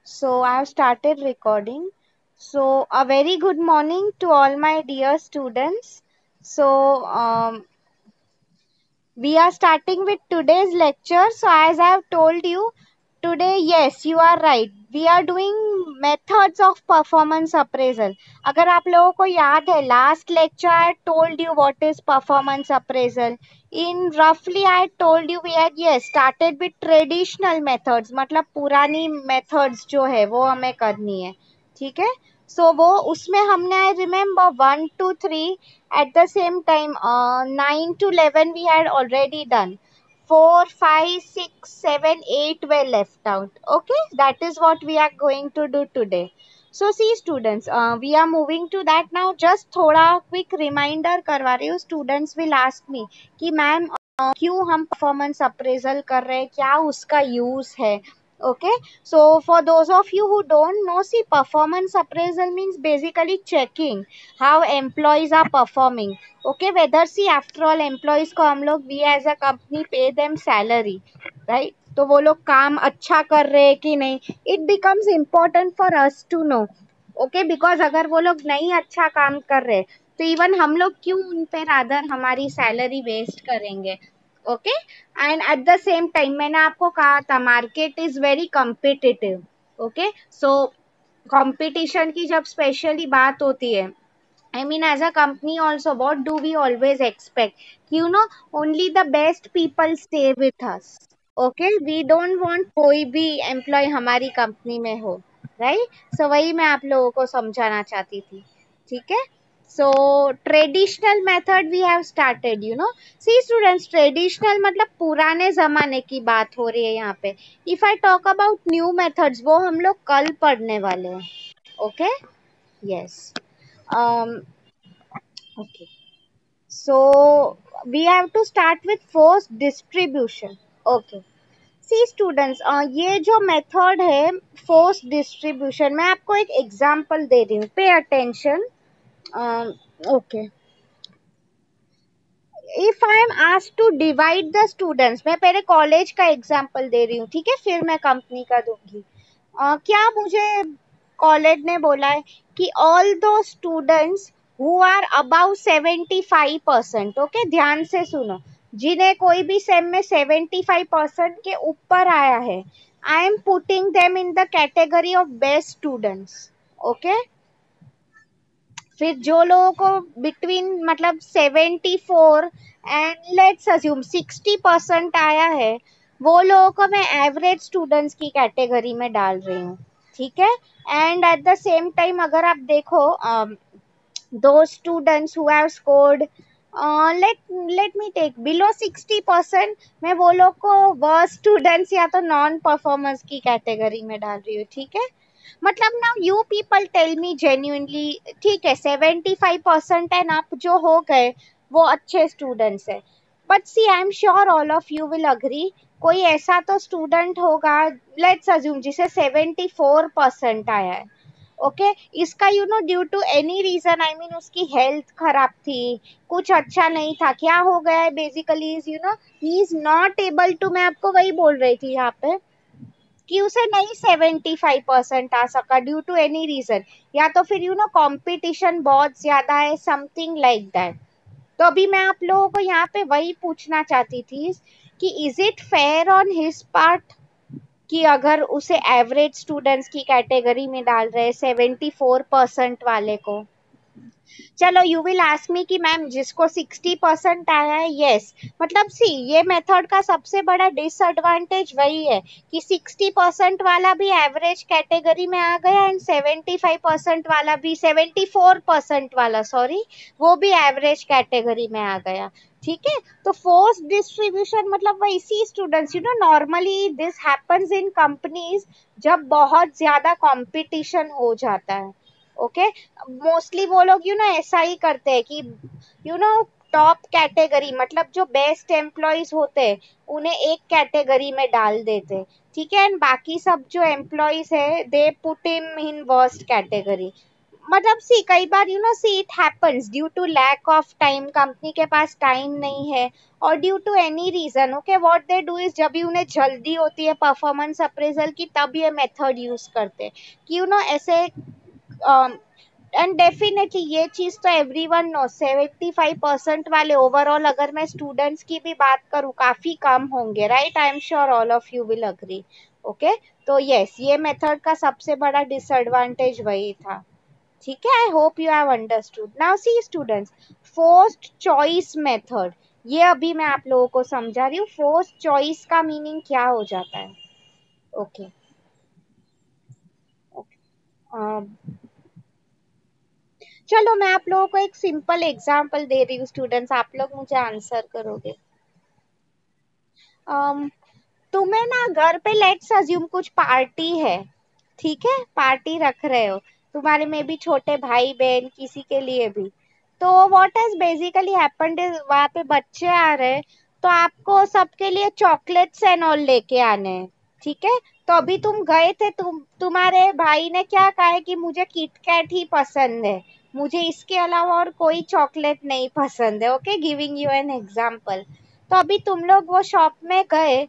So I have started recording. So a very good morning to all my dear students. We are starting with today's lecture. So as I have told you today, yes, you are right. We are doing methods of performance appraisal. अगर आप लोगों को याद है, last lecture I told you what is performance appraisal. In roughly I told you we had yes started with traditional methods. मतलब पुरानी methods जो है वो हमें करनी है, ठीक है. So वो उसमें हमने I remember 1 2 3 at the same time 9 to 11 we had already done. 4 5 6 7 8 were left out. Okay, that is what we are going to do today. So see students, we are moving to that now. Just थोड़ा quick reminder करवा रही हूँ. Students will ask me कि ma'am क्यों हम performance appraisal कर रहे हैं, क्या उसका use है. Okay, so for those of you who don't know, see performance appraisal means basically checking how employees are performing. Okay, whether see after all employees को हम लोग we as a company pay them salary, right? तो वो लोग काम अच्छा कर रहे हैं कि नहीं, it becomes important for us to know. Okay, because अगर वो लोग नहीं अच्छा काम कर रहे तो इवन हम लोग क्यों उन पे रादर हमारी सैलरी वेस्ट करेंगे. Okay, and at the same time मैंने आपको कहा था market is very competitive. Okay, so competition की जब स्पेशली बात होती है, I mean, as a company also, what do we always expect? You know, only the best people stay with us. Okay, we don't want कोई भी employ हमारी company में हो, right? So वही मैं आप लोगों को समझाना चाहती थी, ठीक है. So traditional method we have started, you know. See students, traditional मतलब पुराने जमाने की बात हो रही है यहाँ पे. If I talk about new methods, वो हम लोग कल पढ़ने वाले हैं. Okay, yes. Um, okay. So we have to start with force distribution. Okay. See students, ये जो मेथड है फोर्स डिस्ट्रीब्यूशन, मैं आपको एक एग्जांपल दे रही हूँ. Pay attention. Okay, if I am asked to divide the students, मैं पहले कॉलेज का एग्जांपल दे रही हूँ, ठीक है, फिर मैं कंपनी का दूंगी. क्या मुझे कॉलेज ने बोला है कि ऑल दो students who are above 75%, okay, ध्यान से सुनो, जिन्हें कोई भी सेम में 75% के ऊपर आया है, I am putting them in the category of best students. Okay, फिर जो लोगों को बिटवीन मतलब 74 एंड लेट्स अज्यूम 60% आया है, वो लोगों को मैं एवरेज स्टूडेंट्स की कैटेगरी में डाल रही हूँ, ठीक है. And at the same time अगर आप देखो दो students who have scored let me take below 60%, मैं वो लोग को वर्स्ट स्टूडेंट्स या तो नॉन परफॉर्मर्स की कैटेगरी में डाल रही हूँ, ठीक है. मतलब now you people tell me genuinely, ठीक है 75% एंड आप जो हो गए वो अच्छे स्टूडेंट्स है, but see I am sure all of you will agree, कोई ऐसा तो स्टूडेंट होगा, लेट्स अज्यूम जिसे 74% आया है. ओके, इसका you know due to any reason, I mean उसकी हेल्थ खराब थी, कुछ अच्छा नहीं था, क्या हो गया है basically is you know he is not able to, मैं आपको वही बोल रही थी यहाँ पे कि उसे नहीं 75% आ सका ड्यू टू एनी रीजन, या तो फिर यू नो कंपटीशन बहुत ज्यादा है, समथिंग लाइक दैट. तो अभी मैं आप लोगों को यहाँ पे वही पूछना चाहती थी कि is it fair on his part कि अगर उसे एवरेज स्टूडेंट्स की कैटेगरी में डाल रहे 74% वाले को. चलो यू विल आस्क मी कि मैम जिसको 60% आया है, यस, मतलब सी ये मेथड का सबसे बड़ा डिसएडवांटेज वही है कि 60% वाला भी एवरेज कैटेगरी में आ गया एंड 75% वाला भी, 74% वाला सॉरी, वो भी एवरेज कैटेगरी में आ गया, ठीक है. तो फोर्स डिस्ट्रीब्यूशन मतलब वही, see students, you know normally this happens in companies जब बहुत ज्यादा कंपटीशन हो जाता है. ओके, मोस्टली वो लोग यू नो ऐसा ही करते हैं कि यू नो टॉप कैटेगरी मतलब जो बेस्ट एम्प्लॉयज होते हैं उन्हें एक कैटेगरी में डाल देते, ठीक है, एंड बाकी सब जो एम्प्लॉयज है they put him in worst category. मतलब सी कई बार see it happens due to lack of time, company के पास टाइम नहीं है, और due to any reason, okay, what they do is जब भी उन्हें जल्दी होती है परफॉर्मेंस अप्रेजल की, तब ये मेथड यूज करते हैं कि ऐसे। एंड डेफिनेटली ये चीज तो एवरीवन नो, 75% वाले ओवरऑल, अगर मैं स्टूडेंट्स की भी बात करूँ, काफी कम होंगे, right? I am sure all of you will agree. Okay, तो यस, ये मेथड का सबसे बड़ा डिसएडवांटेज वही था। ठीक है, आई hope you have understood. Now see students, forced choice method, ये अभी मैं आप लोगों को समझा रही हूँ। फोर्स्ड चॉइस का मीनिंग क्या हो जाता है? ओके, चलो मैं आप लोगों को एक सिंपल एग्जांपल दे रही हूँ स्टूडेंट्स, आप लोग मुझे आंसर करोगे। um, तुम्हें ना घर पे लेट्स अज्यूम कुछ पार्टी है, ठीक है, पार्टी रख रहे हो, तुम्हारे में भी छोटे भाई बहन किसी के लिए भी। तो what has basically happened is वहां पे बच्चे आ रहे हैं, तो आपको सबके लिए चॉकलेट्स एंड ऑल लेके आने हैं, ठीक है। तो अभी तुम गए थे, तुम्हारे भाई ने क्या कहा है कि मुझे किटकैट ही पसंद है, मुझे इसके अलावा और कोई चॉकलेट नहीं पसंद है। Okay, giving you an example. तो अभी तुम लोग वो शॉप में गए,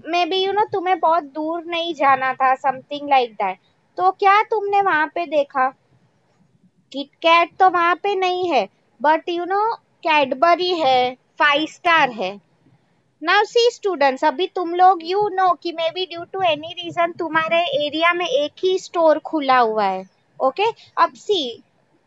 मे बी तुम्हें बहुत दूर नहीं जाना था, समथिंग लाइक दैट। तो क्या तुमने वहां पे देखा? किटकैट तो वहां पे नहीं है, बट कैडबरी है, 5 स्टार है। नाउ सी स्टूडेंट्स, अभी तुम लोग कि maybe due to any reason तुम्हारे एरिया में एक ही स्टोर खुला हुआ है। ओके, अब सी,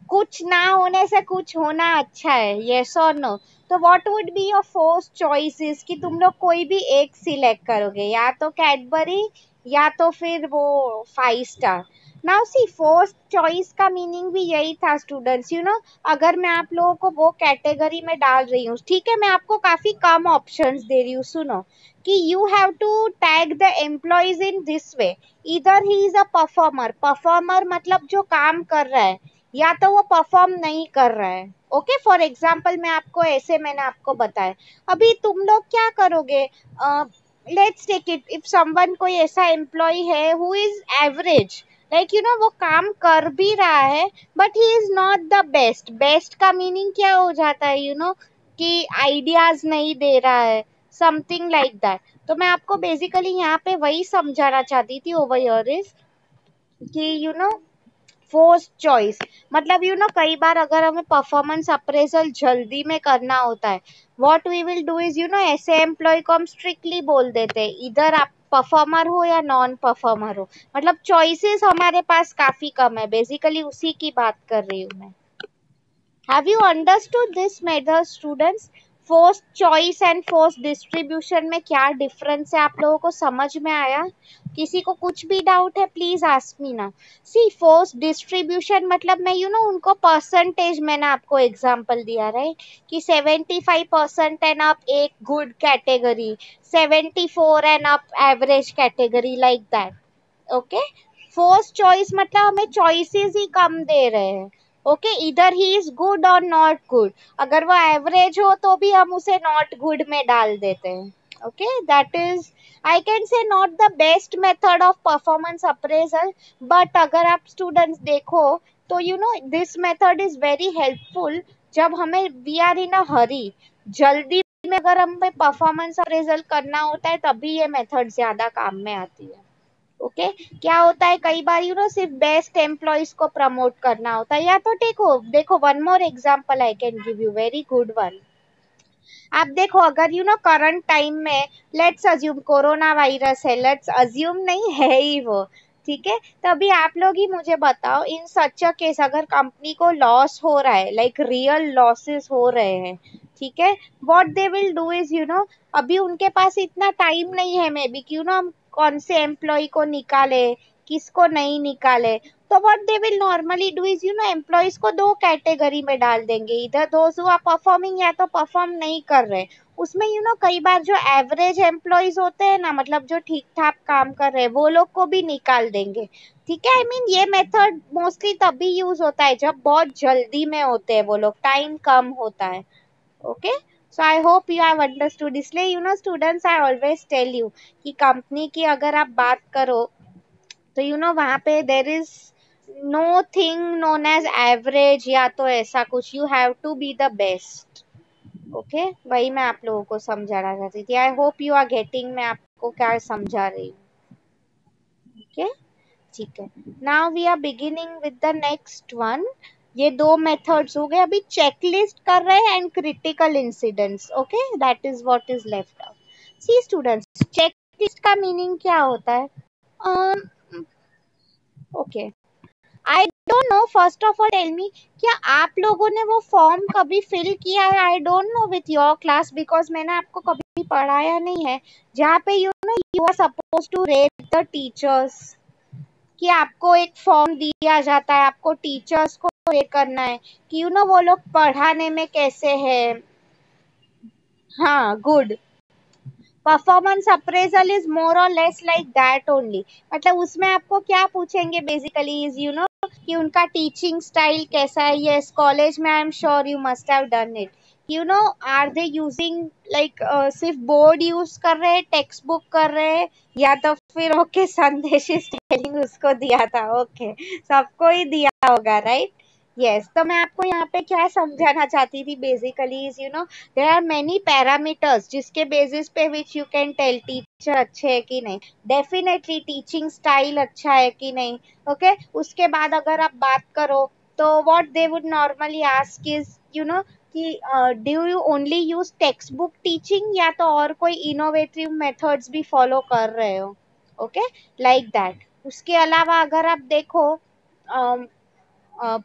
कुछ ना होने से कुछ होना अच्छा है, यस और नो? तो what would be your first choices कि तुम लोग कोई भी एक सिलेक्ट करोगे, या तो कैडबरी या तो फिर वो 5 star. Now see, first choice का मीनिंग भी यही था स्टूडेंट्स। अगर मैं आप लोगों को वो कैटेगरी में डाल रही हूँ, ठीक है, मैं आपको काफी कम ऑप्शंस दे रही हूँ, सुनो, कि you have to tag the employees in this way. इधर ही इज अ परफॉर्मर, परफॉर्मर मतलब जो काम कर रहा है, या तो वो परफॉर्म नहीं कर रहा है। ओके, फॉर एग्जाम्पल मैं आपको ऐसे, मैंने आपको बताया, अभी तुम लोग क्या करोगे? Let's take it, if someone, कोई ऐसा एम्प्लॉय है हु इज एवरेज, लाइक वो काम कर भी रहा है, but he is not the best. Best का मीनिंग क्या हो जाता है? कि आइडियाज नहीं दे रहा है, समथिंग लाइक दैट। तो मैं आपको बेसिकली यहाँ पे वही समझाना चाहती थी ओवर हियर इज कि फोर्स चॉइस मतलब कई बार अगर हमें परफॉर्मेंस अप्रेजल जल्दी में करना होता है, what we will do is ऐसे एम्प्लॉय को हम स्ट्रिक्टली बोल देते हैं, इधर आप परफॉर्मर हो या नॉन परफॉर्मर हो, मतलब चॉइसेस हमारे पास काफी कम है, बेसिकली उसी की बात कर रही हूँ मैं। Have you understood this method students? Force choice and force distribution में क्या डिफरेंस है, आप लोगों को समझ में आया? किसी को कुछ भी डाउट है, प्लीज आस्क मी ना। सी, फोर्स डिस्ट्रीब्यूशन मतलब मैं उनको परसेंटेज, मैंने आपको एग्जांपल दिया, राइट, कि 75% एंड अप एक good category, 74 and up average category, like that. Okay, force choice मतलब हमें चॉइसेस ही कम दे रहे हैं। ओके, इधर ही इज गुड और नॉट गुड, अगर वो एवरेज हो तो भी हम उसे नॉट गुड में डाल देते हैं। Okay, that is, I can say, not the best method of performance appraisal, but अगर आप स्टूडेंट्स देखो तो this method is very helpful जब हमें, वी आर इन अ हरी, जल्दी में अगर हमें परफॉर्मेंस अप्रेजल करना होता है, तभी ये मेथड ज्यादा काम में आती है। ओके, क्या होता है कई बार सिर्फ बेस्ट एम्प्लॉयज को प्रमोट करना होता है, या तो देखो देखो, one more example I can give you, very good one. आप देखो, अगर करंट टाइम में, लेट्स अज्यूम कोरोना वायरस है, लेट्स अज्यूम नहीं है ही वो, ठीक है, तभी आप लोग ही मुझे बताओ, इन सच अ केस अगर कंपनी को लॉस हो रहा है, लाइक रियल लॉसेस हो रहे हैं, ठीक है, what they will do is अभी उनके पास इतना टाइम नहीं है मे बी कि हम कौन से एम्प्लॉय को निकाले, किसको नहीं निकाले। तो what they will normally do is employees को दो कैटेगरी में डाल देंगे, इधर दोज हु आर परफॉर्मिंग, या तो परफॉर्म नहीं कर रहे। उसमें कई बार जो एवरेज एम्प्लॉयज होते हैं ना, मतलब जो ठीक ठाक काम कर रहे हैं, वो लोग को भी निकाल देंगे। ठीक है, आई मीन ये मेथड मोस्टली तभी यूज होता है जब बहुत जल्दी में होते हैं वो लोग, टाइम कम होता है। Okay, so I hope you have understood. इसलिए students, I always tell you कि कंपनी की अगर आप बात करो तो वहां पे there is nothing known as average या तो ऐसा कुछ, you have to be the best. Okay, वही मैं आप लोगों को समझाना चाहती थी। I hope you are getting मैं आपको क्या समझा रही हूँ। ओके, ठीक है। Now we are beginning with the next one. ये दो मेथड्स हो गए, अभी चेकलिस्ट कर रहे हैं and critical incidents. Okay, that is what is left out. See students, checklist का मीनिंग क्या होता है? Okay, I don't know, first of all tell me, क्या आप लोगों ने वो फॉर्म कभी फिल किया है? I don't know with your class, because मैंने आपको कभी पढ़ाया नहीं है, जहाँ पे you are suppose to rate the teachers, कि आपको एक फॉर्म दिया जाता है, आपको टीचर्स को ये करना है कि वो लोग पढ़ाने में कैसे है। हाँ, good. Performance appraisal is more और लेस लाइक दैट ओनली। मतलब उसमें आपको क्या पूछेंगे बेसिकली इज कि उनका टीचिंग स्टाइल कैसा है। यस, कॉलेज में I am sure you must have done it. Are they using like सिर्फ बोर्ड यूज कर रहे हैं, टेक्स्ट बुक कर रहे हैं, या तो फिर ओके संदेश स्पेलिंग उसको दिया था, ओके सबको ही दिया होगा, राइट? यस, तो मैं आपको यहाँ पे क्या समझाना चाहती थी basically is there are many parameters जिसके बेसिस पे which you can tell teacher अच्छे है कि नहीं। डेफिनेटली टीचिंग स्टाइल अच्छा है कि नहीं। ओके, उसके बाद अगर आप बात करो तो what they would normally ask is कि do you only use textbook teaching या तो और कोई इनोवेटिव मेथड्स भी फॉलो कर रहे हो। Okay, like that. उसके अलावा अगर आप देखो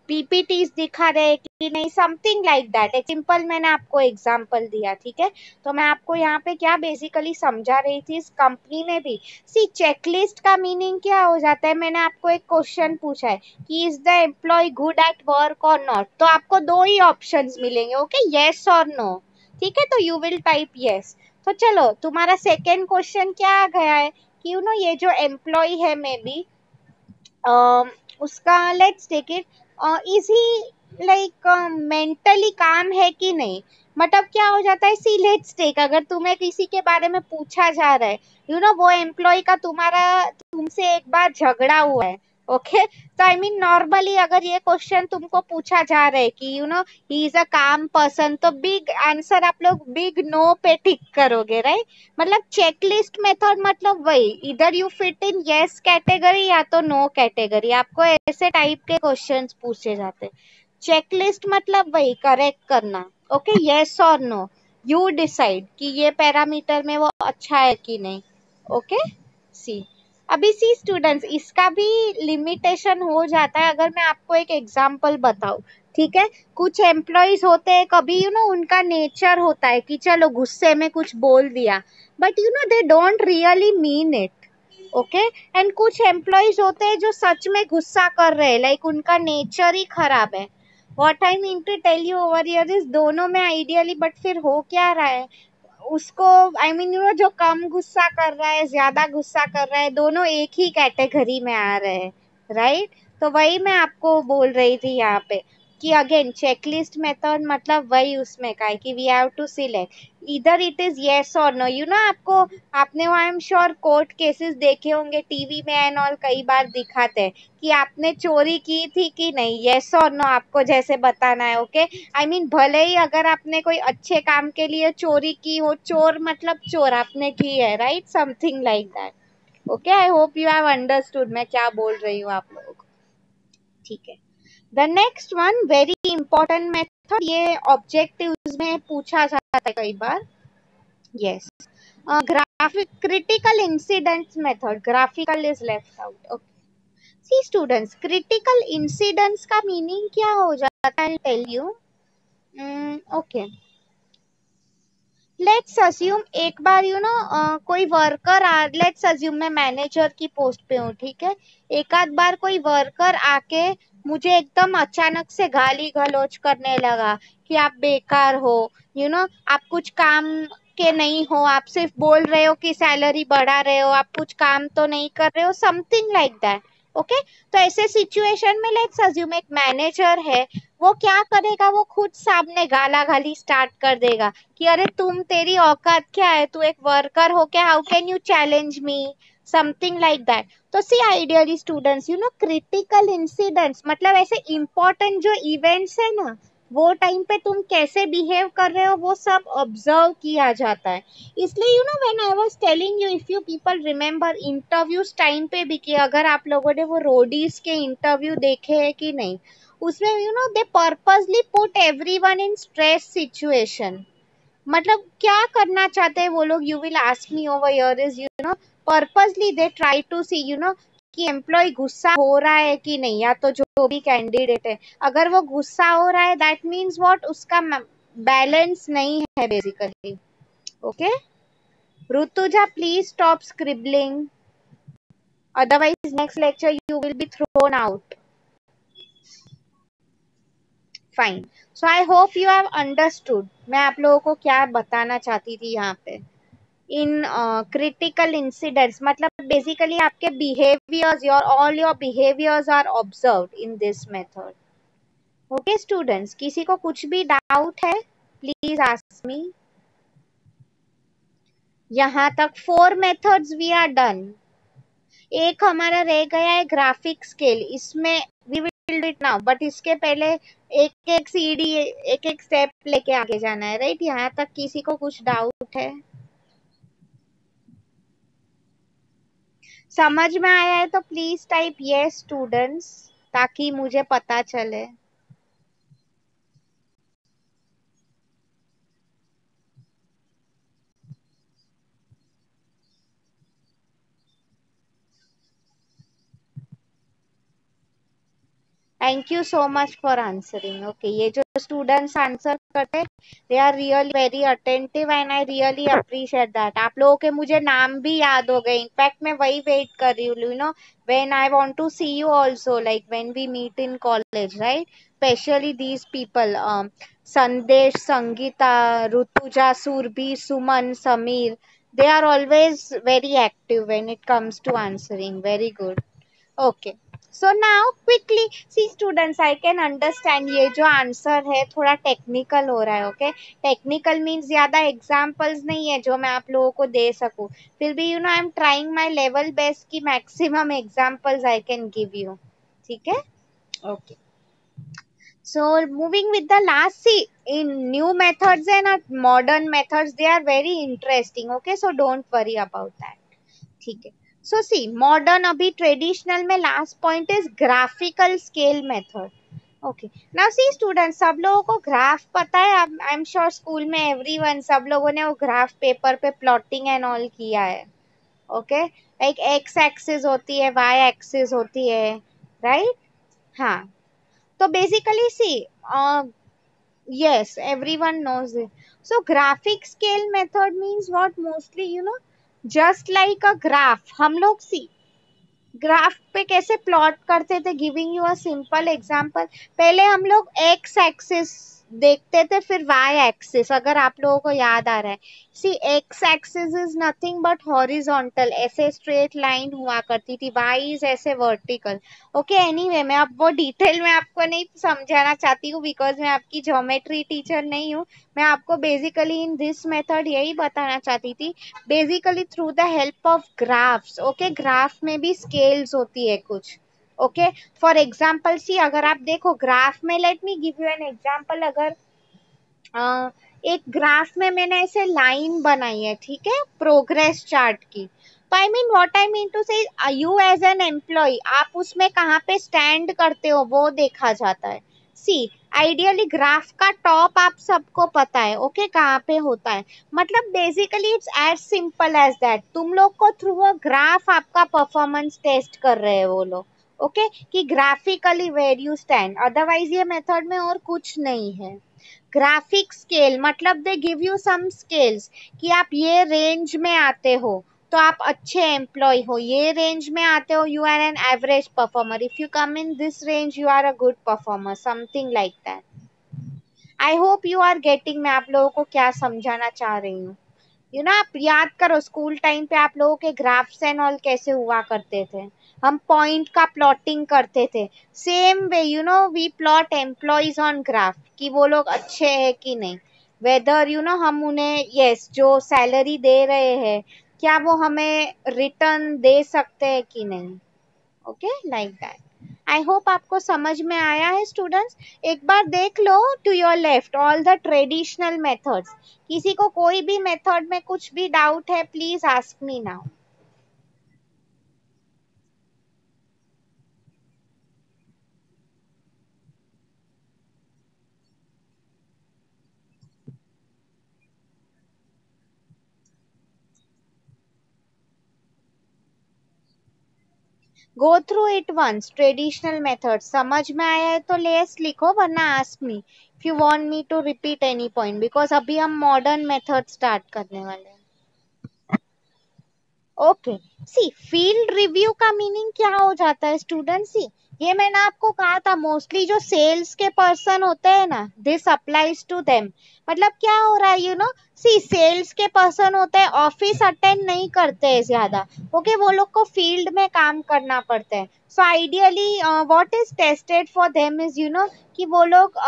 पीपीटीज दिखा रहे कि नहीं, समथिंग लाइक दैट। एक सिंपल मैंने आपको एग्जांपल दिया, ठीक है। तो मैं आपको यहाँ पे क्या बेसिकली समझा रही थी, इस कंपनी में भी सी चेकलिस्ट का मीनिंग क्या हो जाता है। मैंने आपको एक क्वेश्चन पूछा है कि is the employee good at work और नॉट, तो आपको दो ही ऑप्शंस मिलेंगे, ओके, येस और नो। ठीक है, तो यू विल टाइप येस। तो चलो, तुम्हारा सेकेंड क्वेश्चन क्या आ गया है कि ये जो एम्प्लॉय है मे बी उसका let's take it, is he like mentally काम है कि नहीं। मतलब क्या हो जाता है, सी लेट्स टेक, अगर तुम्हें किसी के बारे में पूछा जा रहा है, वो एम्प्लॉय का तुमसे एक बार झगड़ा हुआ है, ओके, तो आई मीन नॉर्मली अगर ये क्वेश्चन तुमको पूछा जा रहा है कि ही इज अ काम पर्सन, तो बिग आंसर आप लोग बिग नो पे टिक करोगे, राइट? मतलब चेकलिस्ट मेथड मतलब वही, इधर you fit in yes category या तो नो कैटेगरी, आपको ऐसे टाइप के क्वेश्चंस पूछे जाते हैं। चेकलिस्ट मतलब वही करेक्ट करना, ओके, यस और नो, यू डिसाइड कि ये पैरामीटर में वो अच्छा है कि नहीं। ओके, सी अभी सी स्टूडेंट्स, इसका भी लिमिटेशन हो जाता है। अगर मैं आपको एक एग्जांपल बताऊं, ठीक है, कुछ एम्प्लॉयज होते हैं, कभी उनका नेचर होता है कि चलो गुस्से में कुछ बोल दिया, but they don't really mean it, okay. And कुछ एम्प्लॉयज होते हैं जो सच में गुस्सा कर रहे हैं, लाइक उनका नेचर ही खराब है। What I mean to tell you over here is, दोनों में आइडियली, बट फिर हो क्या रहा है उसको, आई मीन जो कम गुस्सा कर रहा है, ज्यादा गुस्सा कर रहा है, दोनों एक ही कैटेगरी में आ रहे हैं, राइट? तो वही मैं आपको बोल रही थी यहाँ पे कि अगेन चेकलिस्ट मेथड मतलब वही उसमें का है कि वी हैव टू सिलेक्ट इधर इट इज येस और नो। आपको, आपने वो आई एम श्योर कोर्ट केसेस देखे होंगे टीवी में एंड ऑल, कई बार दिखाते हैं कि आपने चोरी की थी कि नहीं, येस और नो आपको जैसे बताना है, ओके। आई मीन भले ही अगर आपने कोई अच्छे काम के लिए चोरी की हो, चोर मतलब चोर आपने की है, right, something like that. Okay, I hope you have understood मैं क्या बोल रही हूँ आप लोगों को, ठीक है। The next one very important method, ये ऑब्जेक्टिव्स में पूछा जाता है कई बार, yes, graphic critical incidents method, graphical is left out, okay. See students, critical incidents का मीनिंग क्या हो जाता है, tell you, okay. Let's assume एक बार कोई वर्कर लेट्स अज्यूम मैं मैनेजर की पोस्ट पे हूँ, ठीक है। एक आध बार कोई वर्कर आके मुझे एकदम अचानक से गाली गलौज करने लगा कि आप बेकार हो, आप कुछ काम के नहीं हो, आप सिर्फ बोल रहे हो कि सैलरी बढ़ा रहे हो, आप कुछ काम तो नहीं कर रहे हो, समथिंग लाइक दैट, ओके। तो ऐसे सिचुएशन में लेट्स अज्यूम एक मैनेजर है, वो क्या करेगा, वो खुद सामने गाला गाली स्टार्ट कर देगा कि अरे तेरी औकात क्या है, तू एक वर्कर हो क्या, how can you challenge me, something like that. तो सी आइडियली स्टूडेंट्स क्रिटिकल इंसिडेंट्स मतलब ऐसे इंपॉर्टेंट जो इवेंट्स है ना, वो टाइम पे तुम कैसे बिहेव कर रहे हो वो सब ऑब्जर्व किया जाता है। इसलिए when I was telling you, if you people remember interviews time पे भी, कि अगर आप लोगों ने वो रोडीज के इंटरव्यू देखे हैं कि नहीं, उसमें they purposely put everyone in stress situation. मतलब क्या करना चाहते हैं वो लोग, you will ask me over here, is purposely they try to see कि एम्प्लॉय गुस्सा हो रहा है कि नहीं, या तो जो भी कैंडिडेट है अगर वो गुस्सा हो रहा है दैट मीन्स व्हाट, उसका बैलेंस नहीं है basically. Okay Rutuja, please stop scribbling, otherwise next lecture you will be thrown out. Fine, so I hope you have understood मैं आप लोगों को क्या बताना चाहती थी यहाँ पे। इन क्रिटिकल इंसिडेंट्स मतलब बेसिकली आपके behaviours, your all your behaviours are observed in this method. Okay students, किसी को कुछ भी डाउट है प्लीज आस्क मी। यहाँ तक 4 मेथड्स वी आर डन। एक हमारा रह गया है ग्राफिक स्केल, इसमें we will do it now, but इसके पहले एक एक सीडी एक एक स्टेप लेके आगे जाना है, राइट? यहाँ तक किसी को कुछ डाउट है? समझ में आया है तो प्लीज टाइप यस स्टूडेंट्स, ताकि मुझे पता चले। Thank you so much for answering. Okay, ये जो स्टूडेंट्स आंसर करते they are really very attentive and I really appreciate that. आप लोगों के मुझे नाम भी याद हो गए, इनफैक्ट मैं वही वेट कर रही हूँ when I want to see you also, like when we meet in college, right? Specially these people, Sandesh, Sangeeta, Rutuja, Surabhi, Suman, Sameer, they are always very active when it comes to answering. Very good. Okay, so now quickly see students, I can understand ये जो answer है थोड़ा technical हो रहा है। Okay, technical means ज्यादा examples नहीं है जो मैं आप लोगों को दे सकूं, फिर भी I am trying my level best की maximum examples I can give you. ठीक है? Okay, so moving with the last, see in new methods and modern methods they are very interesting. Okay, so don't worry about that. ठीक है, सो सी modern, अभी traditional में last point is graphical scale method. Okay, now see student, सब लोगों को graph पता है? I am sure school में एवरीवन, सब लोगों ने वो ग्राफ पेपर पे प्लॉटिंग एंड ऑल किया है। ओके, लाइक एक्स एक्सिस होती है, वाई एक्सिस होती है, राइट? हाँ, तो basically C yes, everyone knows it. So graphic scale method means what? Mostly just like a graph, हम लोग सी ग्राफ पे कैसे प्लॉट करते थे, giving you a simple example. पहले हम लोग एक्स एक्सिस देखते थे, फिर वाई एक्सिस, अगर आप लोगों को याद आ रहा है। See X axis is nothing but horizontal, ऐसे स्ट्रेट लाइन हुआ करती थी, वाई इज ऐसे वर्टिकल। ओके, एनीवे मैं अब वो डिटेल में आपको नहीं समझाना चाहती हूँ बिकॉज मैं आपकी ज्योमेट्री टीचर नहीं हूँ। मैं आपको बेसिकली इन दिस मेथड यही बताना चाहती थी, basically through the help of graphs. Okay, graph में भी स्केल्स होती है कुछ। ओके, फॉर एग्जाम्पल सी, अगर आप देखो ग्राफ में, let me give you an example. अगर एक ग्राफ में मैंने ऐसे लाइन बनाई है, ठीक है, प्रोग्रेस चार्ट की, तो I mean what I mean to say, you as an employee आप उसमें कहाँ पे स्टैंड करते हो वो देखा जाता है। सी आइडियली ग्राफ का टॉप आप सबको पता है, ओके, कहाँ पे होता है। मतलब basically it's as simple as that, तुम लोग को थ्रू अ ग्राफ आपका परफॉर्मेंस टेस्ट कर रहे हैं वो लोग। ओके, कि graphically where you stand, otherwise ये मेथड में और कुछ नहीं है। ग्राफिक स्केल मतलब they give you some scales कि आप ये रेंज में आते हो तो आप अच्छे एम्प्लॉय हो, ये रेंज में आते हो you are an average performer, if you come in this range you are a good performer, something like that. I hope you are getting मैं आप लोगों को क्या समझाना चाह रही हूँ। आप याद करो स्कूल टाइम पे आप लोगों के ग्राफ्स एंड ऑल कैसे हुआ करते थे, हम पॉइंट का प्लॉटिंग करते थे। Same way we plot employees on graph कि वो लोग अच्छे हैं कि नहीं, वेदर हम उन्हें यस जो सैलरी दे रहे हैं क्या वो हमें रिटर्न दे सकते हैं कि नहीं. Okay, like that. I hope आपको समझ में आया है स्टूडेंट्स. एक बार देख लो to your left all the traditional methods. किसी को कोई भी मेथड में कुछ भी डाउट है, please ask me now. Go through it once. Traditional method समझ में आया है तो लेस लिखो, वरना ask me if you want me to repeat any point, because अभी हम मॉडर्न मेथड स्टार्ट करने वाले हैं. ओके, सी फील्ड रिव्यू का मीनिंग क्या हो जाता है स्टूडेंट. सी, ये मैंने आपको कहा था, मोस्टली जो सेल्स के पर्सन होते हैं ना, दिस अप्लाइज टू देम. मतलब क्या हो रहा है, यू नो, सी सेल्स के पर्सन होते हैं, ऑफिस अटेंड नहीं करते हैं ज्यादा. ओके, वो लोग को फील्ड में काम करना पड़ता है. So ideally what is tested for them is, you no, कि वो लोग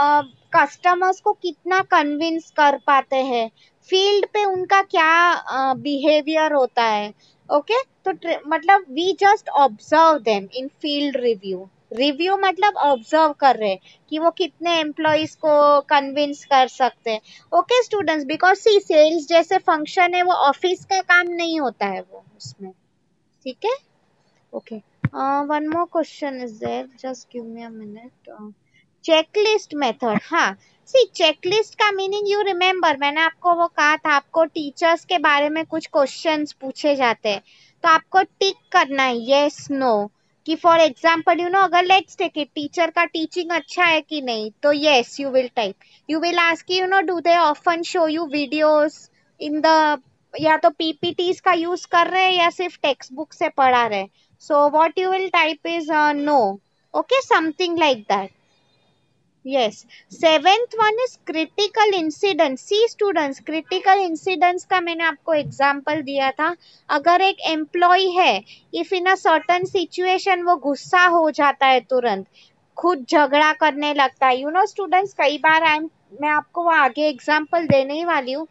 कस्टमर्स को कितना कन्विंस कर पाते हैं, फील्ड पे उनका क्या बिहेवियर होता है. ओके, तो मतलब we just observe them in field review. Review मतलब ऑब्जर्व कर रहे हैं कि वो कितने एम्प्लॉयज को कन्विंस कर सकते हैं. Okay students, because see sales जैसे फंक्शन है वो ऑफिस का काम नहीं होता है वो उसमें. ठीक है. Okay, one more question is there, just give me a minute. Checklist method. हाँ, सी चेकलिस्ट का मीनिंग यू रिमेम्बर, मैंने आपको वो कहा था, आपको टीचर्स के बारे में कुछ क्वेश्चंस पूछे जाते हैं तो आपको टिक करना है यस नो. कि फॉर एग्जाम्पल, यू नो, अगर लेट्स टेक इट, टीचर का टीचिंग अच्छा है कि नहीं, तो yes you will type. You will ask, you know, do they often show you videos in the, या तो पीपीटीज का यूज कर रहे हैं या सिर्फ टेक्स्ट बुक से पढ़ा रहे. So what you will type is no. Okay, something like that. Yes. Seventh one is critical incident. See students, critical incidents का मैंने आपको एग्जाम्पल दिया था. अगर एक एम्प्लॉय है, if in a certain situation वो गुस्सा हो जाता है, तुरंत खुद झगड़ा करने लगता है. यू नो स्टूडेंट्स, कई बार मैं आपको वो आगे एग्जाम्पल देने ही वाली हूँ,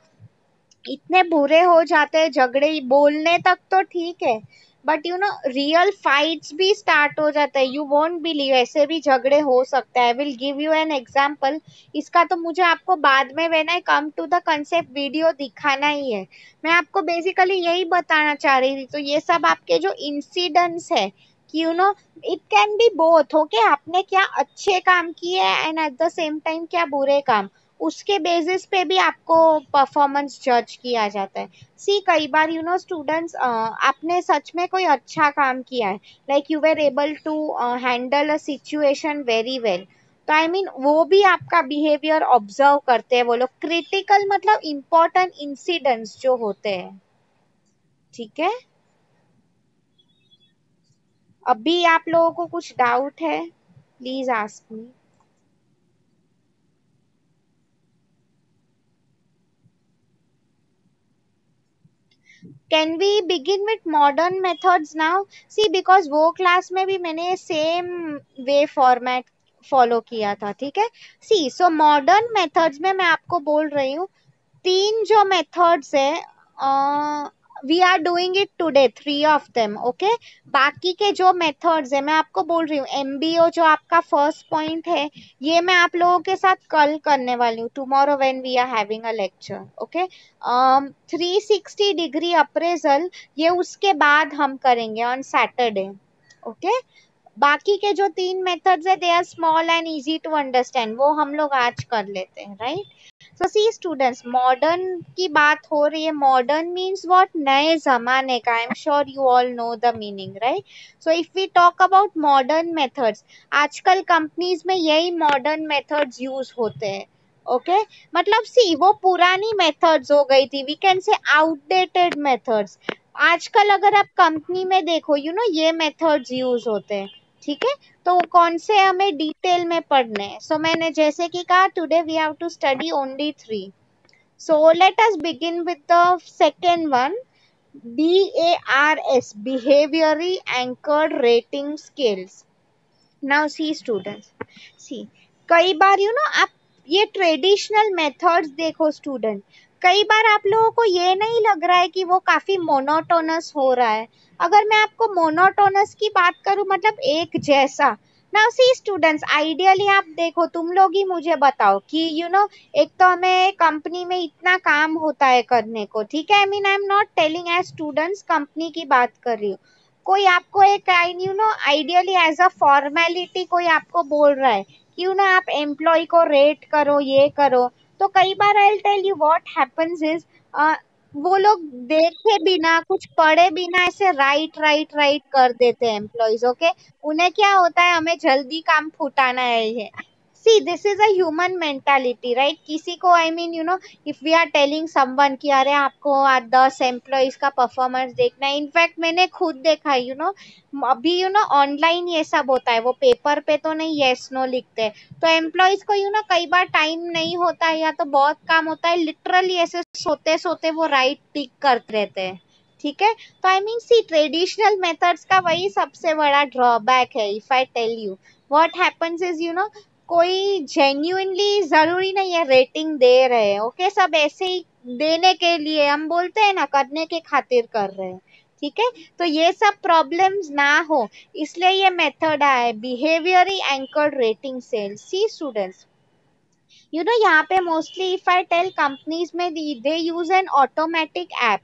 इतने बुरे हो जाते हैं झगड़े, बोलने तक तो ठीक है, but you know real fights भी स्टार्ट हो जाते हैं. यू वोंट बिलीव, ऐसे भी झगड़े हो सकते हैं. I will give you an example. इसका तो मुझे आपको बाद में when I come to the concept video दिखाना ही है. मैं आपको बेसिकली यही बताना चाह रही थी. तो ये सब आपके जो इंसिडेंट्स है कि you know it can be both. Okay, आपने क्या अच्छे काम किए and at the same time क्या बुरे काम, उसके बेसिस पे भी आपको परफॉर्मेंस जज किया जाता है. सी कई बार यू नो स्टूडेंट्स, आपने सच में कोई अच्छा काम किया है, like you were able to handle a situation very well, तो आई मीन वो भी आपका बिहेवियर ऑब्जर्व करते हैं वो लोग. क्रिटिकल मतलब इम्पोर्टेंट इंसिडेंट्स जो होते हैं. ठीक है, अभी आप लोगों को कुछ डाउट है, please ask me. Can we begin with modern methods now? See, because वो क्लास में भी मैंने सेम वे फॉर्मेट फॉलो किया था. ठीक है. सी, सो मॉडर्न मेथड्स में मैं आपको बोल रही हूँ, तीन जो मेथड्स है, we are doing it today, 3 of them. Okay, बाकी के जो मेथड्स है मैं आपको बोल रही हूँ, एमबीओ जो आपका फर्स्ट पॉइंट है, ये मैं आप लोगों के साथ कल करने वाली हूँ, tomorrow when we are having a lecture. Okay, 360 degree appraisal, ये उसके बाद हम करेंगे ऑन सैटरडे. ओके, बाकी के जो तीन मेथड्स है, they are small and easy to understand, वो हम लोग आज कर लेते हैं. Right. So see students, modern की बात हो रही है. मॉडर्न मीन्स व्हाट, नए जमाने का. I am sure you all know the meaning, right. So if we talk about modern methods, आजकल कंपनीज में यही मॉडर्न मेथड्स यूज होते हैं. ओके, मतलब सी वो पुरानी मेथड्स हो गई थी, we can say outdated methods. आजकल अगर आप कंपनी में देखो, यू नो ये मेथड्स यूज होते हैं. ठीक है, तो कौन से हमें डिटेल में पढ़ने हैं. सो मैंने जैसे कि कहा, today we have to study only 3. So let us begin with the second one, BARS, behaviourally anchored rating scales. Now see students, see कई बार यू नो आप ये ट्रेडिशनल मेथड्स देखो स्टूडेंट, कई बार आप लोगों को ये नहीं लग रहा है कि वो काफी मोनोटोनस हो रहा है? अगर मैं आपको मोनोटोनस की बात करूं, मतलब एक जैसा। नाउ सी स्टूडेंट्स, आइडियली आप देखो, तुम लोग ही मुझे बताओ कि एक तो हमें कंपनी में इतना काम होता है करने को, ठीक है? I am not telling as students, company की बात कर रही हूँ। कोई आपको एक आइडियली एज अ फॉर्मेलिटी कोई आपको बोल रहा है कि आप एम्प्लॉय को रेट करो, ये करो। तो कई बार I tell you what happens is, वो लोग देखे बिना, कुछ पढ़े बिना ऐसे राइट राइट राइट कर देते हैं एम्प्लॉयज। ओके, उन्हें क्या होता है, हमें जल्दी काम फुटाना है। See this is a human mentality, right? किसी को if we are telling someone कि अरे आपको आज 10 एम्प्लॉयज का परफॉर्मेंस देखना है, इनफैक्ट मैंने खुद देखा है, अभी ऑनलाइन ये सब होता है, वो पेपर पे तो नहीं येस नो लिखते। तो एम्प्लॉयज को कई बार टाइम नहीं होता है या तो बहुत काम होता है, लिटरली ऐसे सोते सोते वो राइट टिक करते रहते हैं, ठीक है? तो सी ट्रेडिशनल मेथड्स का वही सबसे बड़ा ड्रॉबैक है। If I tell you what happens is, कोई जेन्युइनली जरूरी नहीं है रेटिंग दे रहे हैं, ओके? सब ऐसे ही देने के लिए, हम बोलते हैं ना, करने के खातिर कर रहे हैं, ठीक है? तो ये सब प्रॉब्लम्स ना हो, इसलिए ये मेथड है behaviourally anchored rating scale. See students, यहाँ पे mostly if I tell companies में they use an automatic app,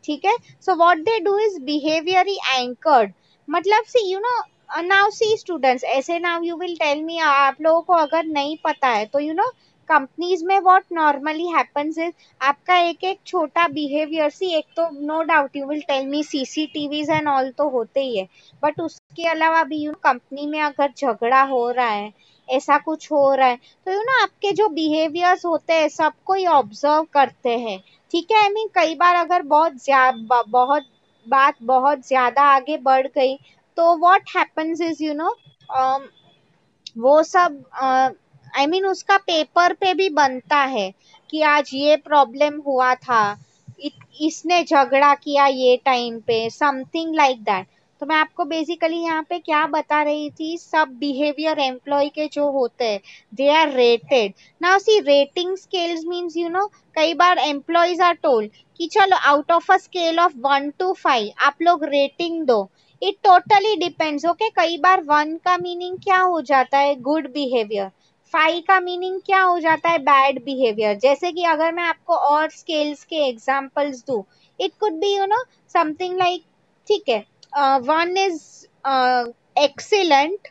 ठीक है? So what they do is behaviourally anchored, मतलब सी नाउ सी स्टूडेंट्स, ऐसे now you will tell me, आप लोगों को अगर नहीं पता है तो कंपनीज में व्हाट नॉर्मली हैपेंस इज, आपका एक एक छोटा बिहेवियर, सी एक तो no doubt you will tell me CCTVs and all तो होते ही है, बट उसके अलावा भी कंपनी में अगर झगड़ा हो रहा है, ऐसा कुछ हो रहा है, तो आपके जो बिहेवियर्स होते हैं सबको ही ऑब्जर्व करते हैं, ठीक है? कई बार अगर बहुत बात बहुत ज्यादा आगे बढ़ गई तो व्हाट हैपेंस इज वो सब उसका पेपर पे भी बनता है कि आज ये प्रॉब्लम हुआ था, इसने झगड़ा किया ये टाइम पे, समथिंग लाइक दैट। तो मैं आपको बेसिकली यहाँ पे क्या बता रही थी, सब बिहेवियर एम्प्लॉय के जो होते हैं they are rated. Now see rating scales means कई बार एम्प्लॉयज आर टोल्ड कि चलो out of a scale of 1 to 5 आप लोग रेटिंग दो। It totally depends, okay? कई बार 1 का मीनिंग क्या हो जाता है, गुड बिहेवियर। 5 का मीनिंग क्या हो जाता है, बैड बिहेवियर। जैसे कि अगर मैं आपको और स्केल्स के एग्जांपल्स दूं, it could be something like, ठीक है, 1 is excellent,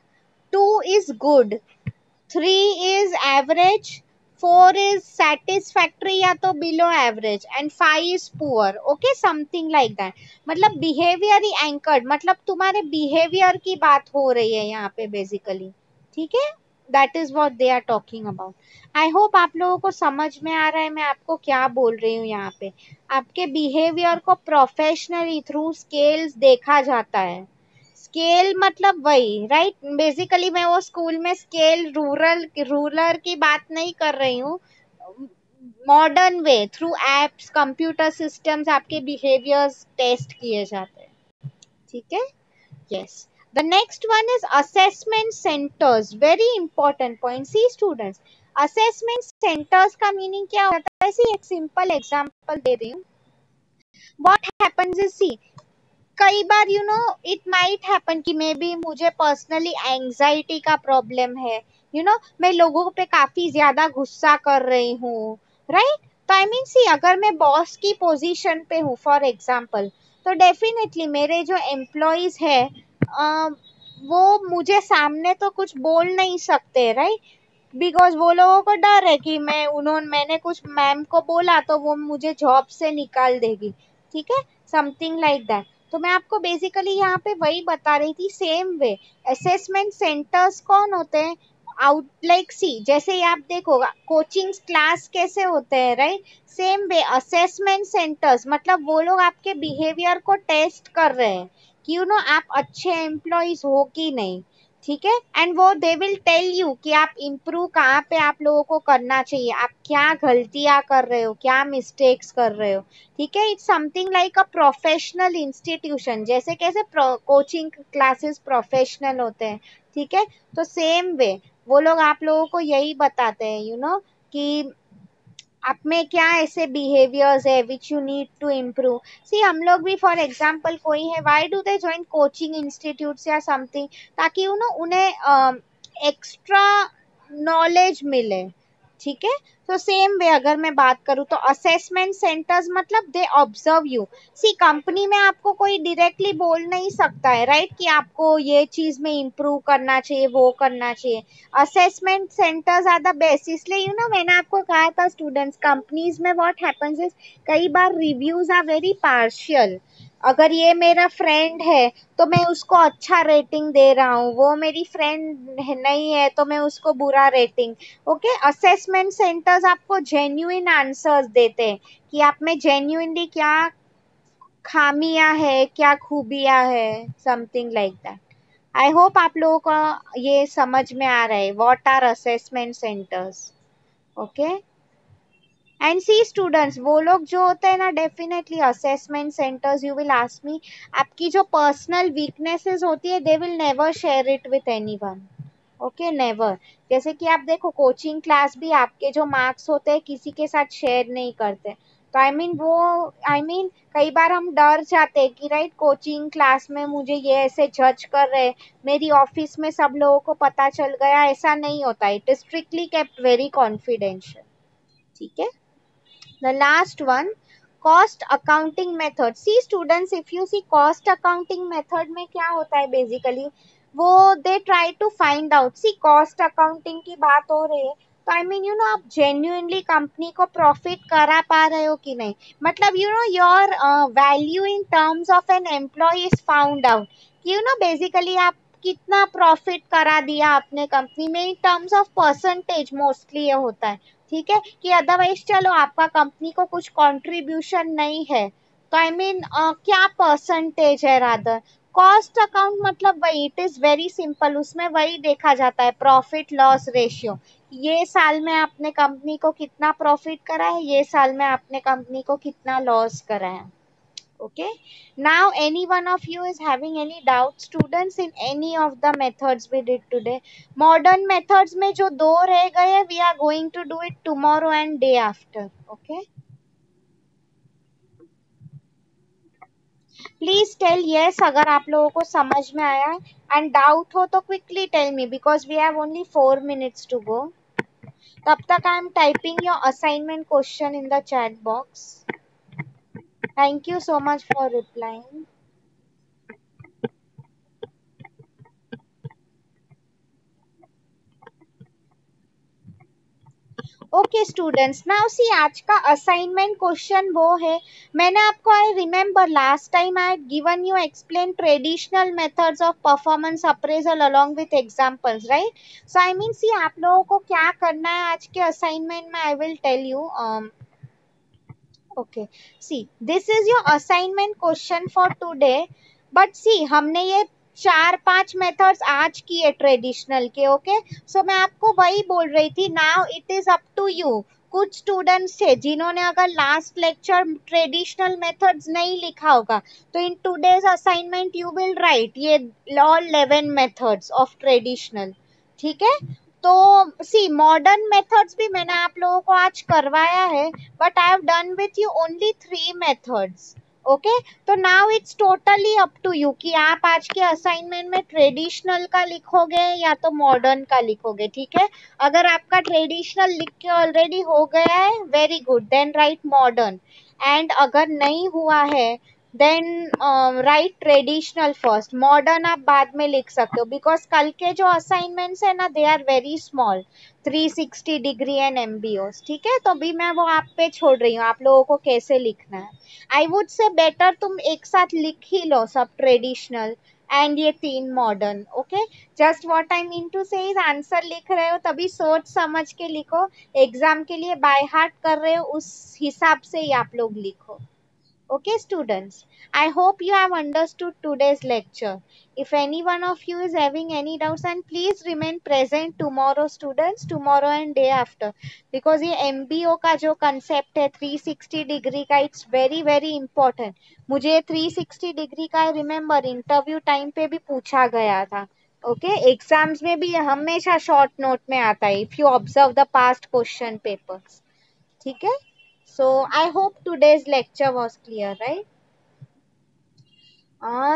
2 is good, 3 is average, 4 is satisfactory या तो below average, and 5 is poor, okay? something like that। मतलब बिहेवियर ही एंकर्ड, मतलब तुम्हारे बिहेवियर की बात हो रही है यहाँ पे बेसिकली, ठीक है? That is what they are talking about. I hope आप लोगों को समझ में आ रहा है मैं आपको क्या बोल रही हूँ। यहाँ पे आपके बिहेवियर को प्रोफेशनली थ्रू स्केल्स देखा जाता है। स्केल मतलब वही, राइट? बेसिकली मैं वो स्कूल में स्केल रूलर की बात नहीं कर रही हूँ। Modern way through apps, computer systems आपके बिहेवियर्स टेस्ट किए जाते हैं, ठीक है? Yes. The next one is assessment centres, very important point. See students, assessment centres का मीनिंग क्या होता है? सी एक सिंपल एग्जांपल दे रही हूँ। व्हाट हैपेंस इज, सी कई बार इट माइट हैपन कि मे बी मुझे पर्सनली एंजाइटी का प्रॉब्लम है, मैं लोगों पे काफी ज्यादा गुस्सा कर रही हूँ, राइट? तो सी अगर मैं बॉस की पोजीशन पे हूँ फॉर एग्जांपल, तो डेफिनेटली मेरे जो एम्प्लॉयज है वो मुझे सामने तो कुछ बोल नहीं सकते, राइट? बिकॉज वो लोगों को डर है कि मैंने कुछ मैम को बोला तो वो मुझे जॉब से निकाल देगी, ठीक है? Something like that. तो मैं आपको बेसिकली यहाँ पे वही बता रही थी। सेम वे असेसमेंट सेंटर्स कौन होते हैं? आउट लाइक सी, जैसे आप देखो कोचिंग क्लास कैसे होते हैं, right? Same way assessment centres मतलब वो लोग आपके बिहेवियर को टेस्ट कर रहे हैं कि आप अच्छे एम्प्लॉयज हो कि नहीं, ठीक है? एंड वो दे विल टेल यू कि आप इम्प्रूव कहाँ पे आप लोगों को करना चाहिए, आप क्या गलतियां कर रहे हो, क्या मिस्टेक्स कर रहे हो, ठीक है? It's something like a professional institution, जैसे कैसे कोचिंग क्लासेस प्रोफेशनल होते हैं, ठीक है? तो सेम वे वो लोग आप लोगों को यही बताते हैं कि आप में क्या ऐसे बिहेवियर्स है which you need to improve. See हम लोग भी फॉर एग्जाम्पल कोई है, why do they join coaching institute या समथिंग, ताकि उन्हें एक्स्ट्रा नॉलेज मिले. ठीक है. तो सेम वे अगर मैं बात करूँ तो असेसमेंट सेंटर्स मतलब they observe you. See company में आपको कोई डायरेक्टली बोल नहीं सकता है राइट कि आपको ये चीज में इम्प्रूव करना चाहिए, वो करना चाहिए. Assessment centres are the best. इसलिए मैंने आपको कहा था स्टूडेंट्स, कंपनीज में व्हाट हैपेंस इज कई बार रिव्यूज आर वेरी पार्शियल. अगर ये मेरा फ्रेंड है तो मैं उसको अच्छा रेटिंग दे रहा हूँ, वो मेरी फ्रेंड नहीं है तो मैं उसको बुरा रेटिंग. ओके. असेसमेंट सेंटर्स आपको जेन्युइन आंसर्स देते हैं कि आप में जेन्युइनली क्या खामियां है, क्या खूबियां है, something like that. I hope आप लोगों को ये समझ में आ रहा है what are assessment centres. Okay. And see students, वो लोग जो होते हैं ना, definitely assessment centres, you will ask me, आपकी जो पर्सनल वीकनेसेस होती है they will never share it with anyone. Okay, never. जैसे कि आप देखो कोचिंग क्लास भी आपके जो मार्क्स होते हैं किसी के साथ शेयर नहीं करते. तो कई बार हम डर जाते हैं कि राइट कोचिंग क्लास में मुझे ये ऐसे जज कर रहे, मेरी ऑफिस में सब लोगों को पता चल गया. ऐसा नहीं होता. It is strictly kept very confidential. ठीक है. The last one, cost accounting method. See students, if you see cost accounting method में क्या होता है basically, वो they try to find out. See cost accounting की बात हो रही है तो आप genuinely कंपनी को प्रॉफिट करा पा रहे हो कि नहीं. मतलब your value in terms of an employee is found out. कि basically आप कितना प्रॉफिट करा दिया अपने कंपनी में in terms of percentage mostly ये होता है. ठीक है. कि अदरवाइज चलो आपका कंपनी को कुछ कंट्रीब्यूशन नहीं है तो क्या परसेंटेज है रादर. कॉस्ट अकाउंट मतलब वही, इट इज वेरी सिंपल. उसमें वही देखा जाता है प्रॉफिट लॉस रेशियो. ये साल में आपने कंपनी को कितना प्रॉफिट करा है, ये साल में आपने कंपनी को कितना लॉस करा है. Okay. Now any one of you is having any doubt students in any of the methods we did today. Modern methods में जो दो रह गए we are going to do it tomorrow and day after. Okay. Please tell yes अगर आप लोगों को समझ में आया, and doubt हो तो quickly tell me because we have only 4 minutes to go. तब तक I am typing your assignment question in the chat box. Thank you so much for replying. Okay students, now see आज का assignment question वो है, मैंने आपको I remember last time I had given you explain traditional methods of performance appraisal along with examples right. So see आप लोगों को क्या करना है आज के असाइनमेंट में, I will tell you. Okay, see this is your assignment question for today. But see हमने ये 4-5 मेथड्स आज किए ट्रेडिशनल के. ओके. सो मैं आपको वही बोल रही थी, now it is up to you. कुछ स्टूडेंट्स थे जिन्होंने अगर लास्ट लेक्चर ट्रेडिशनल मेथड्स नहीं लिखा होगा तो in today's assignment you will write ये ऑल 11 मेथड्स ऑफ ट्रेडिशनल. ठीक है. तो सी मॉडर्न मेथड्स भी मैंने आप लोगों को आज करवाया है but I have done with you only 3 methods. Okay. तो now it's totally up to you कि आप आज के असाइनमेंट में ट्रेडिशनल का लिखोगे या तो मॉडर्न का लिखोगे. ठीक है. अगर आपका ट्रेडिशनल लिख के ऑलरेडी हो गया है very good, then right modern. And अगर नहीं हुआ है then right traditional first, modern आप बाद में लिख सकते हो बिकॉज कल के जो असाइनमेंट्स है ना they are very small, 360 degree and MBOs. ठीक है. तो अभी मैं वो आप पे छोड़ रही हूँ आप लोगों को कैसे लिखना है. आई वुड से बेटर तुम एक साथ लिख ही लो सब ट्रेडिशनल एंड ये 3 modern. Okay. Just what I mean to say is answer लिख रहे हो तभी सोच समझ के लिखो, एग्जाम के लिए बाय हार्ट कर रहे हो उस हिसाब से ही आप लोग लिखो. Okay students, I hope you have understood today's lecture. If any one of you is having any doubts, and please remain present tomorrow students, tomorrow and day after, because ये MBO का जो concept है 360 degree का, it's very very important. मुझे 360 degree का remember interview time पे भी पूछा गया था. ओके. एग्जाम्स में भी हमेशा शॉर्ट नोट में आता है if you observe the past question papers. ठीक है. So I hope today's lecture was clear, right?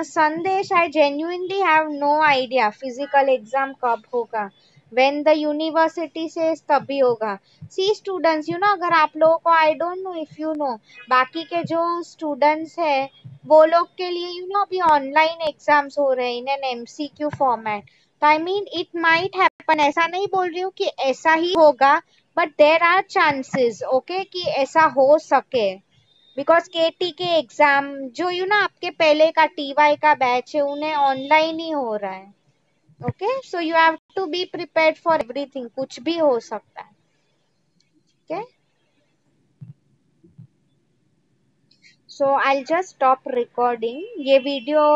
Sandesh, I genuinely have no idea physical exam कब होगा. When the university says तभी होगा. See students, you know अगर आप लोगों को, I don't know if you know, बाकी के जो students है वो लोग के लिए अभी online exams हो रहे हैं in an MCQ format. तो I mean it might happen. ऐसा नहीं बोल रही हूँ कि ऐसा ही होगा, but there are chances, okay, कि ऐसा हो सके. बिकॉज केटी के एग्जाम जो आपके पहले का टीवाई का बैच है उन्हें ऑनलाइन ही हो रहा है. Okay, so you have to be prepared for everything, कुछ भी हो सकता है. Okay, so I just stop recording. ये वीडियो